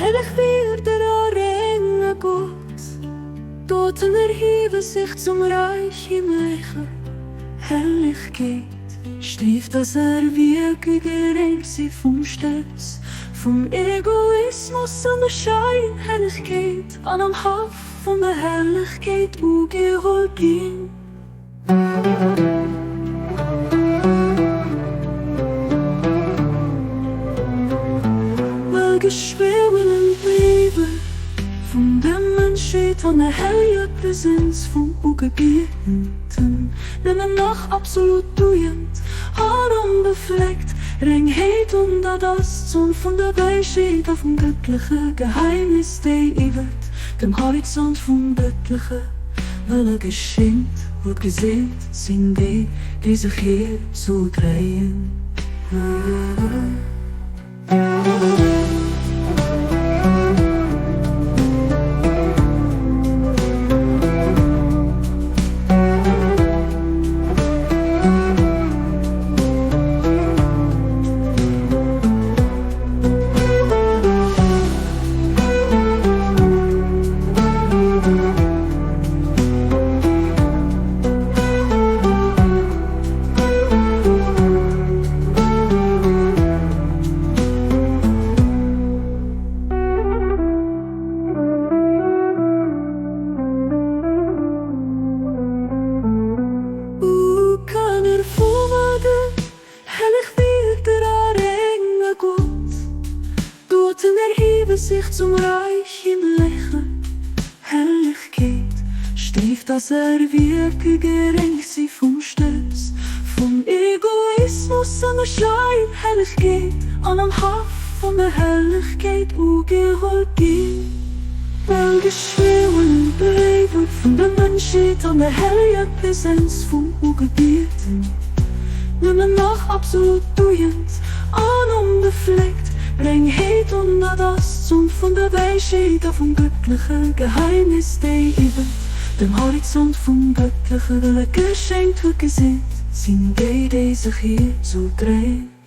heilig wird der enge Gott. Dort erhebe sich zum Reich himmlischer Herrlichkeit. Strieft, dass wirklich gerecht sie vom Stolz, vom Egoismus und der Scheinheiligkeit an am Haft von der Herrlichkeit ugeholt ging. Weil geschwebenen Briefe von dem Menschheit von der heilige Präsenz vom Ugebieten, nehmen noch absolut doend, unbefleckt, Reinheit und das Zorn von der Weisheit auf dem göttlichen Geheimnis, der über dem Horizont vom Göttlichen, weil geschenkt wird gesehen, sind die sich hier zu drehen. Sich zum Reich himmlischer Herrlichkeit, strieft, dass wirklich gerecht sie vom Stolz, vom Egoismus und der Scheinheiligkeit an am Haft von der Herrlichkeit ugeholt ging. Weil geschwungen Briefe von der Menschheit an der heiligen Präsenz vom Ugebieten, nehmen noch absolut doend, unbefleckt, Reinheit und das Zorn von der Weisheit auf dem göttlichen Geheimnis, der über dem Horizont vom Göttlichen geschenkt wird gesehen, sind die sich hier zu drehen.